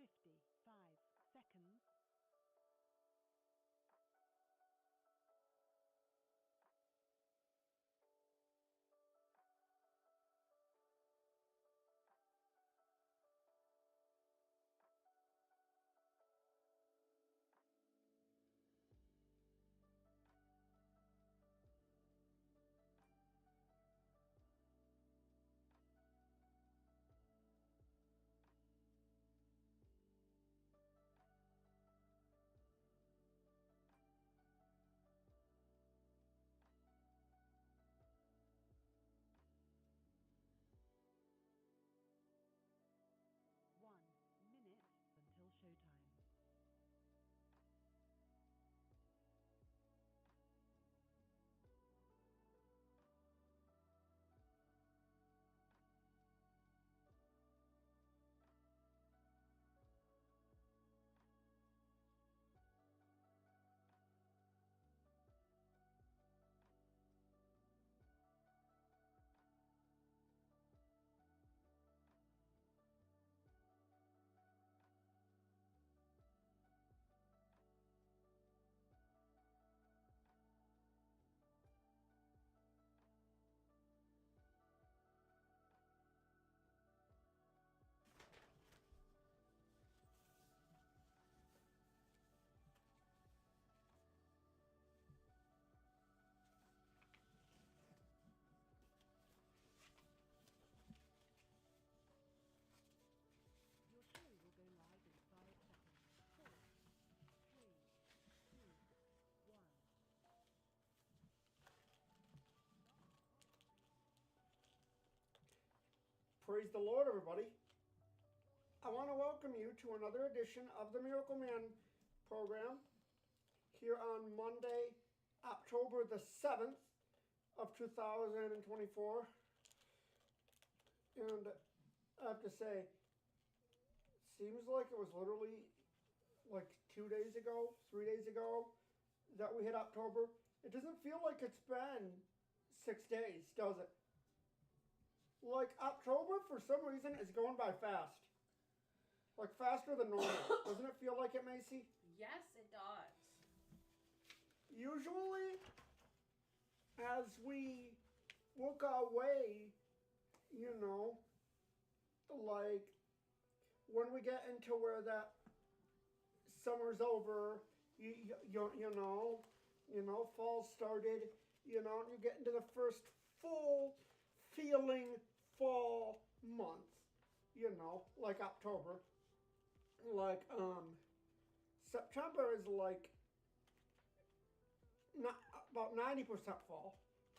55 seconds. 1 minute until showtime. Your show will go live in 5 seconds. 4, 3, 2, 1. Praise the Lord, everybody. I want to welcome you to another edition of the Miracle Man program here on Monday, October the 7th of 2024. And I have to say, seems like it was literally like 2 days ago, 3 days ago that we hit October. It doesn't feel like it's been 6 days, does it? Like, October, for some reason, is going by fast. Like, faster than normal. Doesn't it feel like it, Macy? Yes, it does. Usually, as we work our way, you know, like, when we get into where that summer's over, you know, fall started, you know, and you get into the first full feeling fall month, you know, like October. Like, September is like not about 90% fall,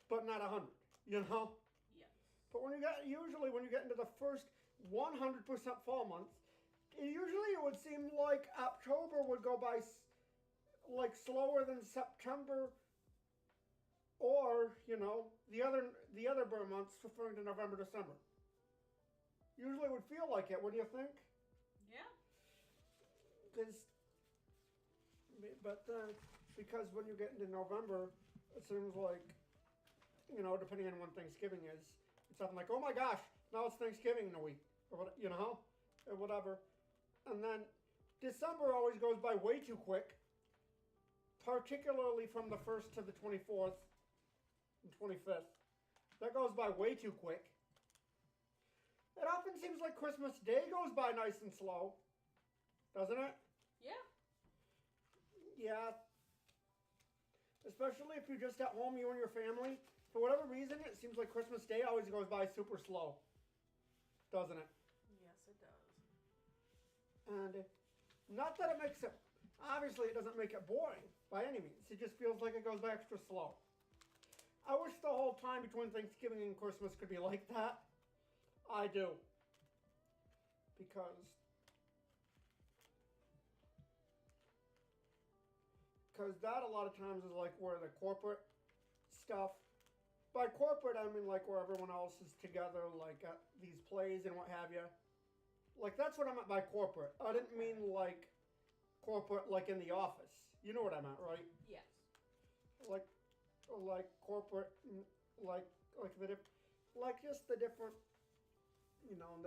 but not 100, you know? Yes. But when you get into the first 100% fall month, usually it would seem like October would go by like slower than September, or, you know, the other burn months referring to November, December. Usually it would feel like it, what do you think? Yeah. But then, because when you get into November, it seems like, you know, depending on when Thanksgiving is, it's something like, oh my gosh, now it's Thanksgiving in a week, or what, you know, or whatever. And then December always goes by way too quick, particularly from the 1st to the 24th and 25th. That goes by way too quick. It often seems like Christmas Day goes by nice and slow, doesn't it? Yeah. Yeah. Especially if you're just at home, you and your family. For whatever reason, it seems like Christmas Day always goes by super slow, doesn't it? Yes, it does. And not that it makes it, obviously it doesn't make it boring by any means. It just feels like it goes by extra slow. I wish the whole time between Thanksgiving and Christmas could be like that. I do. Because that a lot of times is like where the corporate stuff, by corporate I mean like where everyone else is together, like at these plays and what have you. Like, that's what I meant by corporate. I didn't mean like corporate like in the office. You know what I meant, right? Yes. Like corporate, like just the different, you know,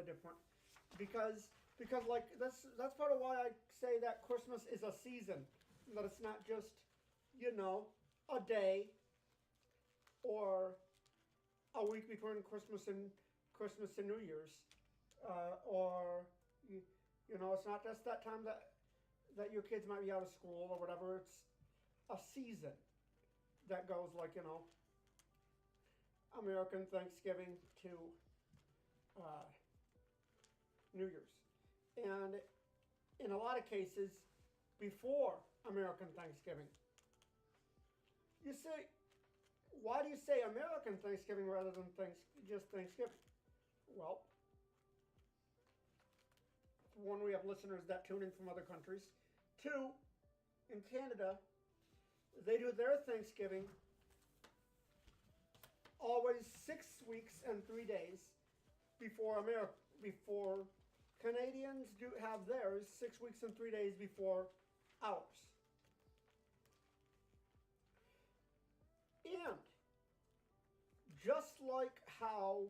because because like that's part of why I say that Christmas is a season, that it's not just, a day or a week between Christmas and New Year's, or it's not just that time that your kids might be out of school or whatever. It's a season that goes like American Thanksgiving to New Year's, and in a lot of cases before American Thanksgiving. You say, why do you say American Thanksgiving rather than just Thanksgiving? Well, one, we have listeners that tune in from other countries. Two, in Canada, they do their Thanksgiving always 6 weeks and 3 days before Canadians do have theirs 6 weeks and 3 days before ours. And just like how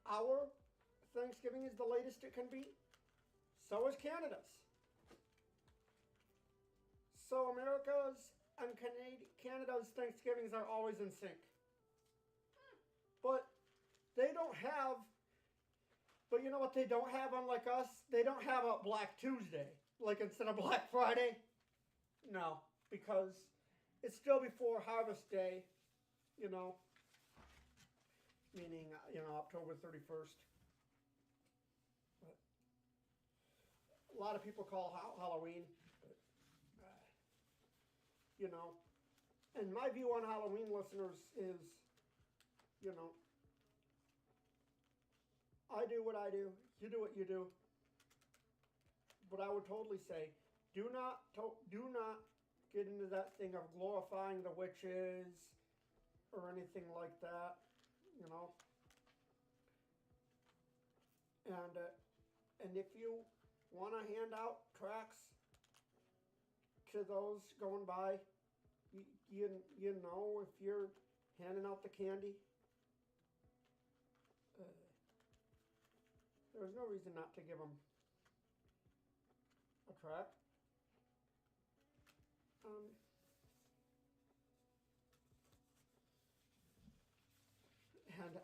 our Thanksgiving is the latest it can be, so is Canada's. So America's and Canada's Thanksgivings are always in sync. But they don't have, but you know what they don't have, unlike us? They don't have a Black Tuesday, like instead of Black Friday. No, because it's still before Harvest Day, meaning, October 31st. But a lot of people call Halloween, but, and my view on Halloween, listeners, is, I do what I do, you do what you do. But I would totally say, do not get into that thing of glorifying the witches or anything like that, And if you want to hand out tracts to those going by, if you're handing out the candy, there's no reason not to give them a tract. And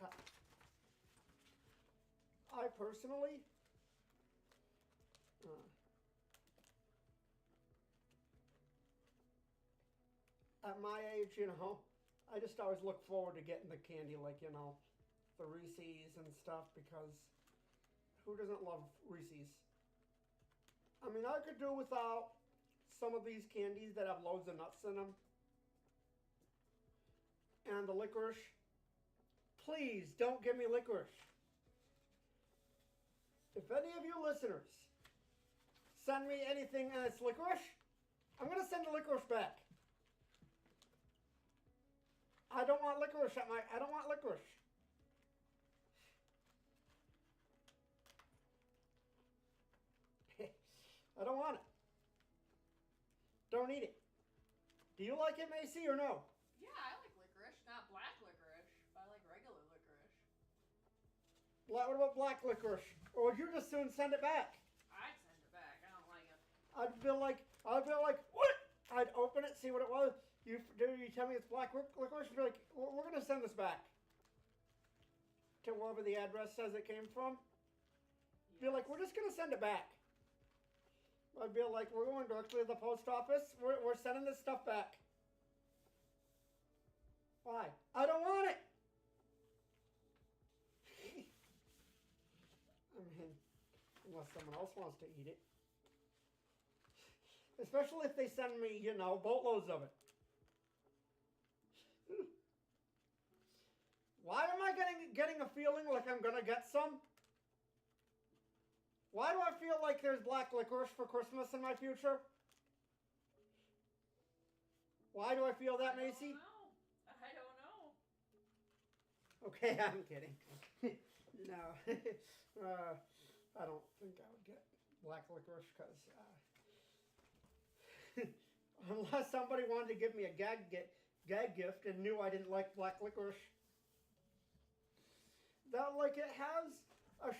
I personally, at my age, I just always look forward to getting the candy, like, the Reese's and stuff, because who doesn't love Reese's? I mean, I could do without some of these candies that have loads of nuts in them. And the licorice. Please don't give me licorice. If any of you listeners send me anything and it's licorice, I'm going to send the licorice back. I don't want licorice I don't want licorice. I don't want it. Don't eat it. Do you like it, Macy, or no? Yeah, I like licorice. Not black licorice, but I like regular licorice. What about black licorice? Or would you just soon send it back? I'd send it back. I don't like it. I'd feel like, what? I'd open it, see what it was. You tell me it's black licorice, be like, we're going to send this back to wherever the address says it came from. Yes. Be like, we're just going to send it back. I'd be like, we're going directly to the post office. We're sending this stuff back. Why? I don't want it. I mean, unless someone else wants to eat it. Especially if they send me, boatloads of it. Why am I getting a feeling like I'm going to get some? Why do I feel like there's black licorice for Christmas in my future? Why do I feel that, Macy? I don't know. Okay, I'm kidding. No. I don't think I would get black licorice because unless somebody wanted to give me a gag gift and knew I didn't like black licorice. That, like, it has a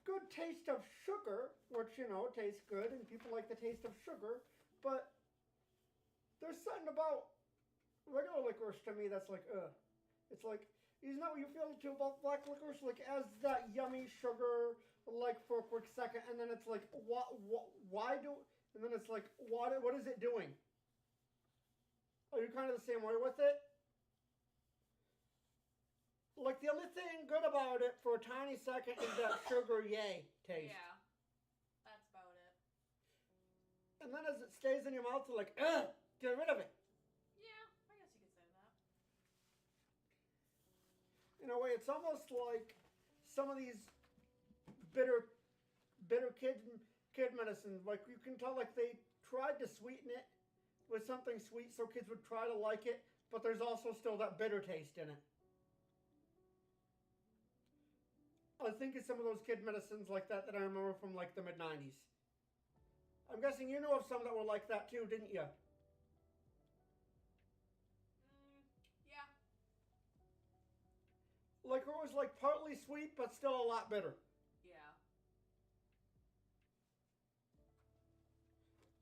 good taste of sugar, which, you know, tastes good, and people like the taste of sugar, but there's something about regular licorice to me that's like, ugh. It's like, isn't that what you feel too about black licorice? Like, as that yummy sugar, like, for a quick second, and then it's like, why do, and then it's like, what is it doing? Are you kind of the same way with it? Like, the only thing good about it for a tiny second is that sugar yay taste. Yeah, that's about it. And then as it stays in your mouth, you're like, ugh, get rid of it. Yeah, I guess you could say that. In a way, it's almost like some of these bitter kid medicines. Like, you can tell, like, they tried to sweeten it with something sweet so kids would try to like it, but there's also still that bitter taste in it. I think it's some of those kid medicines like that I remember from like the mid-90s. I'm guessing you knew of some that were like that too, didn't you? Yeah. Like it was like partly sweet but still a lot bitter. Yeah.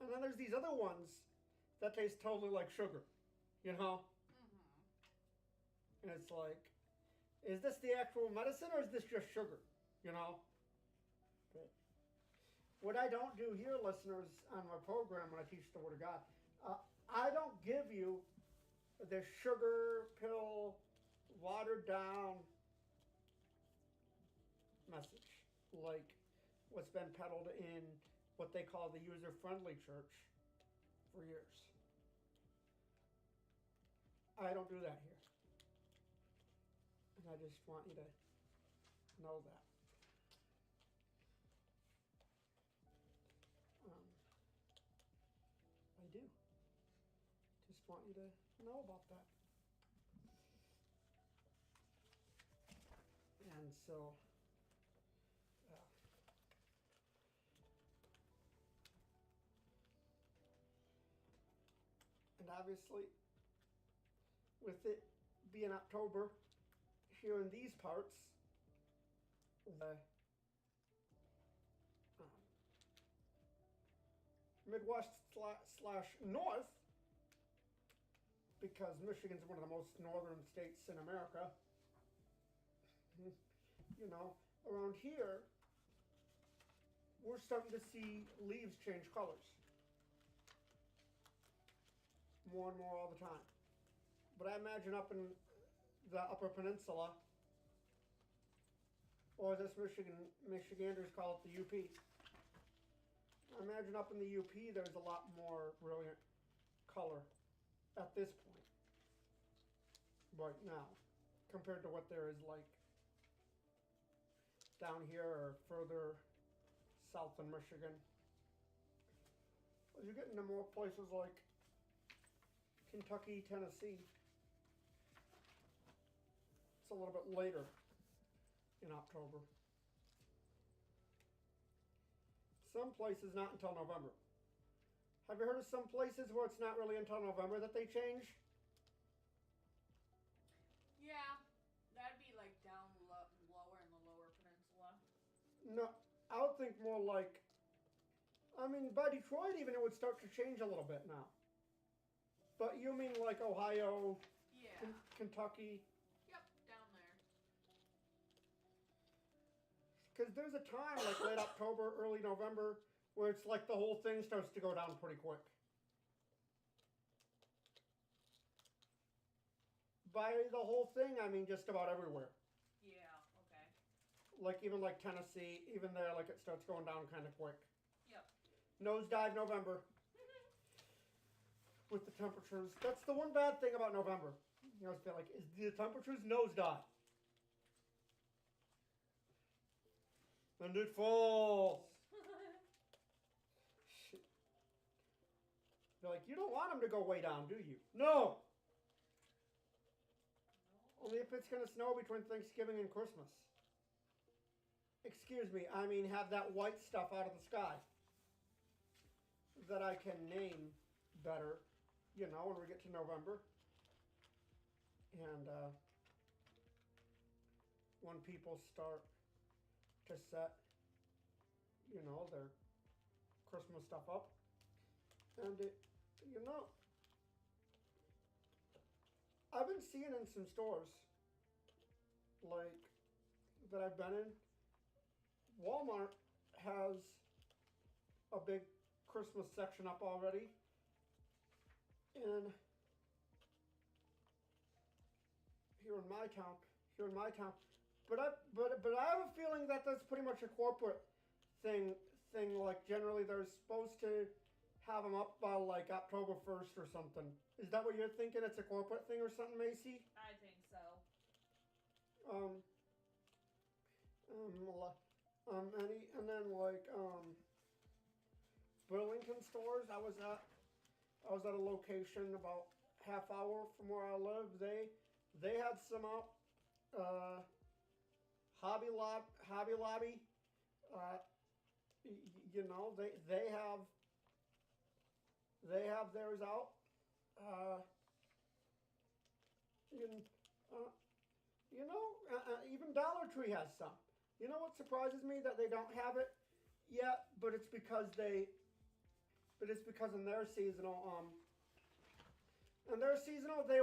And then there's these other ones that taste totally like sugar, you know? And it's like, is this the actual medicine or is this just sugar? You know? But what I don't do here, listeners, on my program when I teach the Word of God, I don't give you the sugar pill, watered down message like what's been peddled in what they call the user-friendly church for years. I don't do that here. And I just want you to know that. I do. Just want you to know about that. And so, and obviously, with it being October, here in these parts, the Midwest slash North, because Michigan's one of the most northern states in America, you know, around here, we're starting to see leaves change colors. More and more all the time. But I imagine up in the Upper Peninsula, or as us Michiganders call it, the UP. I imagine up in the UP there's a lot more brilliant color at this point, right now, compared to what there is like down here or further south in Michigan. As you get into more places like Kentucky, Tennessee, it's a little bit later in October. Some places not until November. Have you heard of some places where it's not really until November that they change? Yeah, that'd be like down lower in the lower peninsula. No, I would think more like, I mean, by Detroit even it would start to change a little bit now. But you mean like Ohio, Yeah. Kentucky? Yep, down there. Because there's a time, like late October, early November, where it's like the whole thing starts to go down pretty quick. By the whole thing, I mean just about everywhere. Yeah, okay. Like even like Tennessee, even there, like it starts going down kind of quick. Yep. Nosedive November. With the temperatures. That's the one bad thing about November. You know, it's been like, is the temperatures nosedive. And it falls. Shit. They're like, you don't want them to go way down, do you? No! Only if it's going to snow between Thanksgiving and Christmas. Excuse me, I mean have that white stuff out of the sky. That I can name better, you know, when we get to November. And when people start to set their Christmas stuff up. And you know, I've been seeing in some stores, like, that I've been in, Walmart has a big Christmas section up already. And here in my town, but I have a feeling that that's pretty much a corporate thing. Like generally they're supposed to have them up by like October 1st or something. Is that what you're thinking? It's a corporate thing or something, Macy? I think so. And then like Burlington stores. I was at a location about half hour from where I live. They had some up. Hobby Lobby. They have theirs out. Even Dollar Tree has some. You know what surprises me? That they don't have it yet, but it's because in their seasonal they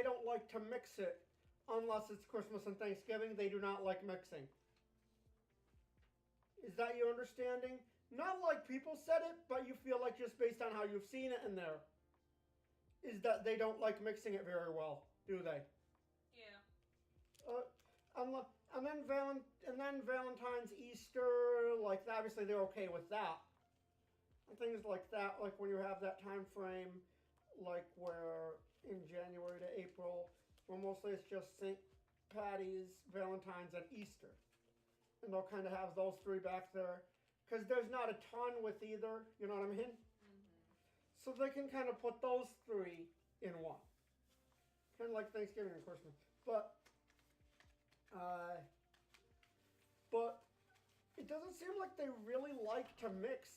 don't like to mix it unless it's Christmas and Thanksgiving. They do not like mixing. Is that your understanding? Not like people said it, but you feel like just based on how you've seen it in there, is that they don't like mixing it very well, do they? Yeah. And then Valentine's, Easter, like obviously they're okay with that. And things like that, like when you have that time frame, like where in January to April, where mostly it's just St. Patty's, Valentine's, and Easter. And they'll kind of have those three back there. Because there's not a ton with either, you know what I mean? Mm-hmm. So they can kind of put those three in one. Kind of like Thanksgiving and Christmas. But it doesn't seem like they really like to mix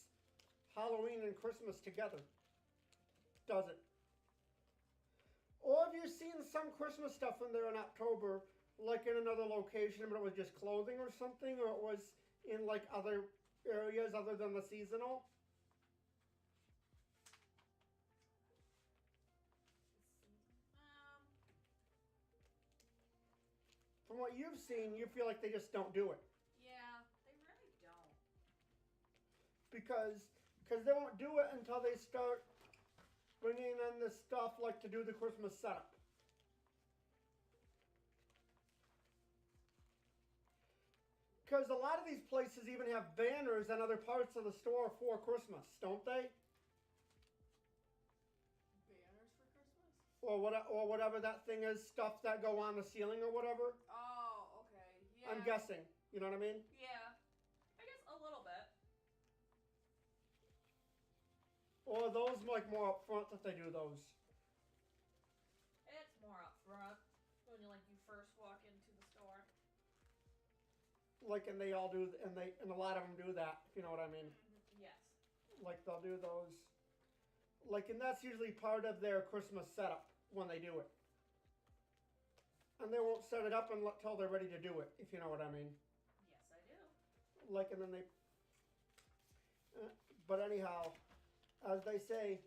Halloween and Christmas together, does it? Or have you seen some Christmas stuff in there in October, like in another location, but it was just clothing or something, or it was in like other areas other than the seasonal? From what you've seen, you feel like they just don't do it. Yeah, they really don't. Because they won't do it until they start bringing in the stuff like to do the Christmas setup. Because a lot of these places even have banners in other parts of the store for Christmas, don't they? Banners for Christmas? Or whatever that thing is, stuff that go on the ceiling or whatever. Oh, okay. Yeah. I'm guessing. You know what I mean? Yeah. I guess a little bit. Or are those like more up front that they do those? It's more up front when you first walk into the store. Like, and they all do, and a lot of them do that, if you know what I mean. Mm-hmm. Yes. Like, they'll do those. Like, and that's usually part of their Christmas setup when they do it. And they won't set it up until they're ready to do it, if you know what I mean. Yes, I do. Like, and then they... but anyhow, as they say,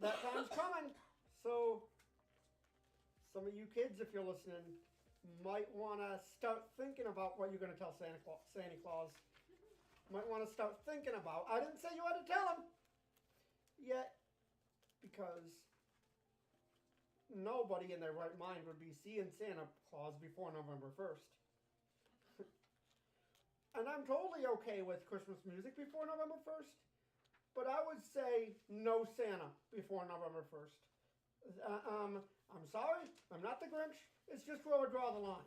that time's coming. So, some of you kids, if you're listening, might want to start thinking about what you're going to tell Santa Claus. Might want to start thinking about. I didn't say you had to tell him yet, because nobody in their right mind would be seeing Santa Claus before November 1st. And I'm totally okay with Christmas music before November 1st, but I would say no Santa before November 1st. I'm sorry, I'm not the Grinch. It's just where I would draw the line.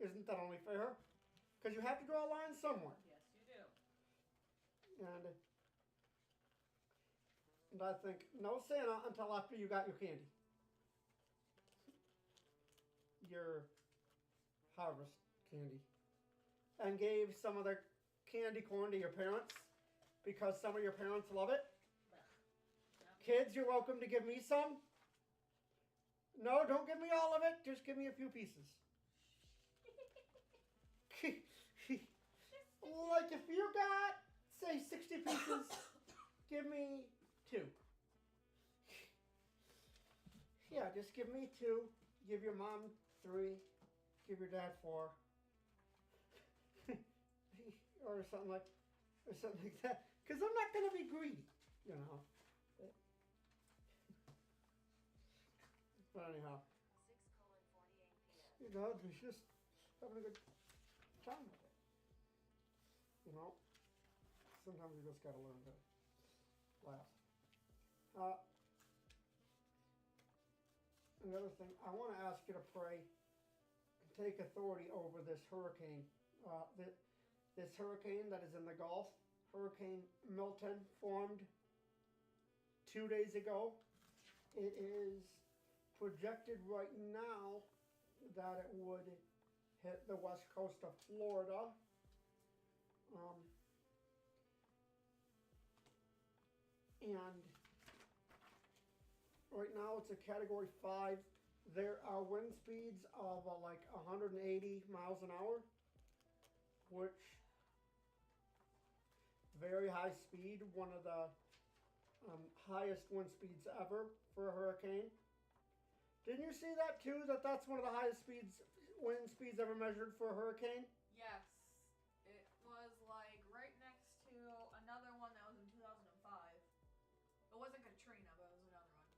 Isn't that only fair? Because you have to draw a line somewhere. Yes, you do. And I think no Santa until after you got your candy. Your harvest candy. And gave some of the candy corn to your parents because some of your parents love it. Kids, you're welcome to give me some. No, don't give me all of it. Just give me a few pieces. 60 pieces. Give me 2. Yeah, just give me 2. Give your mom 3. Give your dad 4. or something like that. Because I'm not going to be greedy, you know. But anyhow. 6:48 p.m. You know, it's just having a good time with it. You know, sometimes you just got to learn to laugh. Another thing, I want to ask you to pray and take authority over this hurricane. This hurricane that is in the Gulf, Hurricane Milton, formed 2 days ago. It is projected right now that it would hit the west coast of Florida. And right now it's a Category 5. There are wind speeds of like 180 miles an hour, which very high speed, one of the highest wind speeds ever for a hurricane. Didn't you see that too, that that's one of the highest wind speeds ever measured for a hurricane? Yes. It was like right next to another one that was in 2005. It wasn't Katrina, but it was another one.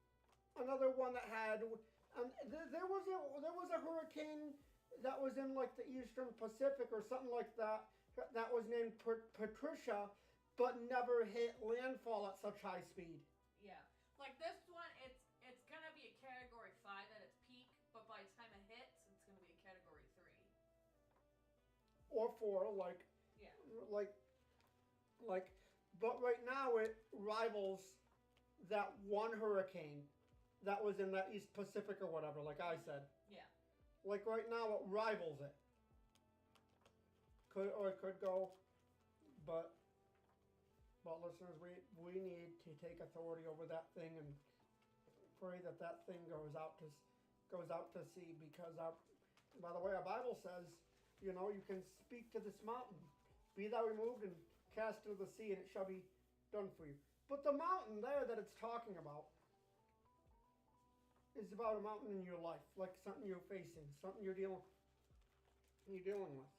Another one that had, there was a hurricane that was in like the Eastern Pacific or something like that, that was named Patricia, but never hit landfall at such high speed. Yeah. Like this one, it's gonna be a Category 5 at its peak, but by the time it hits, it's gonna be a Category 3. Or 4, like. Yeah. But right now it rivals that one hurricane that was in that East Pacific or whatever, like I said. Yeah. Like right now it rivals it. It could go, but listeners, we need to take authority over that thing and pray that that thing goes out to sea, because by the way, our Bible says, you know, you can speak to this mountain, be thou removed and cast into the sea, and it shall be done for you. But the mountain there that it's talking about is about a mountain in your life, like something you're facing, something you're dealing with.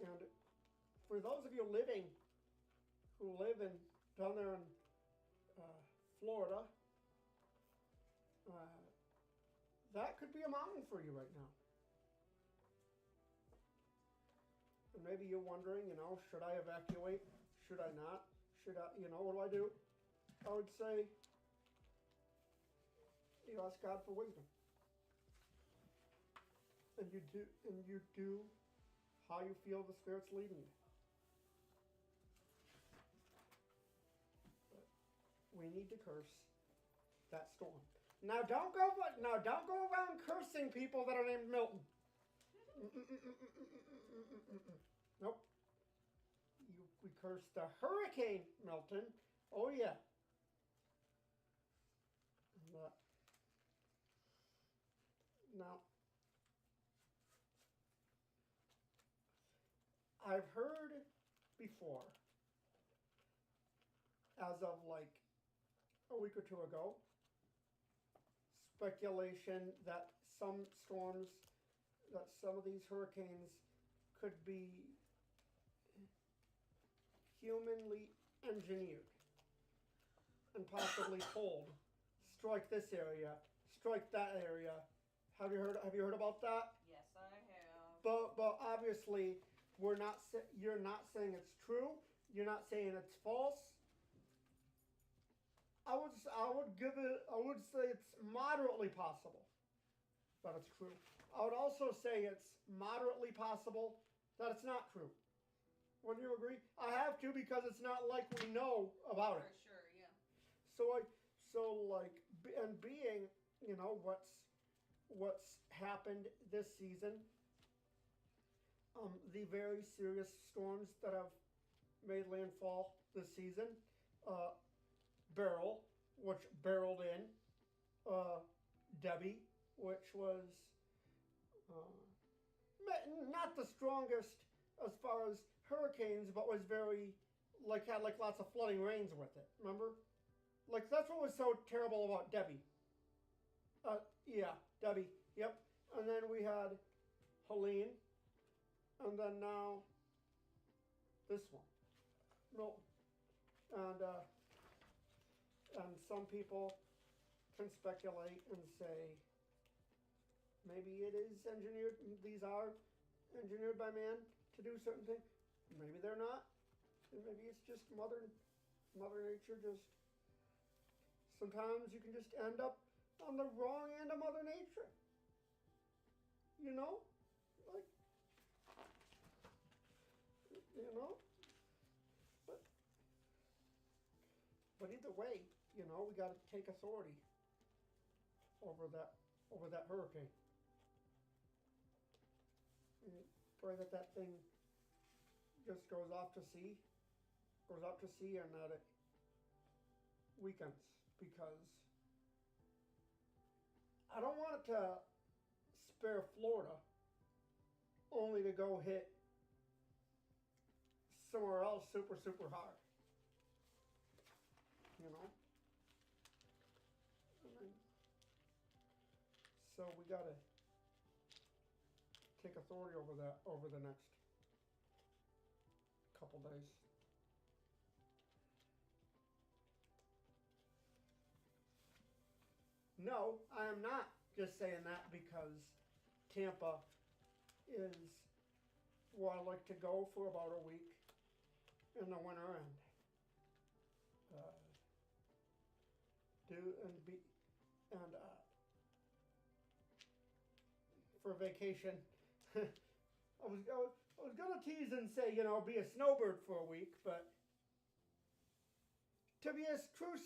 And for those of you who live down there in Florida, that could be a mountain for you right now. And maybe you're wondering, you know, should I evacuate? Should I not? What do? I would say you ask God for wisdom. And you do how you feel the Spirit's leading you. But we need to curse that storm. Now don't go around cursing people that are named Milton. Nope. We curse the Hurricane Milton. Oh yeah. But now, I've heard before, as of like a week or two ago, speculation that some of these hurricanes could be humanly engineered and possibly told, strike this area, strike that area. Have you heard about that? Yes, I have. But obviously you're not saying it's true. You're not saying it's false. I would say it's moderately possible that it's true. I would also say it's moderately possible that it's not true. Wouldn't you agree? I have to, because it's not like we know about it. For sure, yeah. Being, you know, what's happened this season, the very serious storms that have made landfall this season, Beryl, which barreled in, Debbie, which was not the strongest as far as hurricanes, but was very like had like lots of flooding rains with it. Remember? Like that's what was so terrible about Debbie. Yeah, Debbie. Yep. And then we had Helene, and then now this one. No, and some people can speculate and say maybe it is engineered. These are engineered by man to do certain things. Maybe they're not. Maybe it's just Mother Nature. Just sometimes you can just end up on the wrong end of Mother Nature. You know, like you know. But either way, you know, we got to take authority over that hurricane. And pray that that thing just goes out to sea, and that it weakens, because I don't want it to spare Florida only to go hit somewhere else super hard. You know? So we gotta take authority over that over the next couple days. No, I am not just saying that because Tampa is where I like to go for about a week in the winter and for vacation. I was gonna tease and say, you know, be a snowbird for a week, but to be a true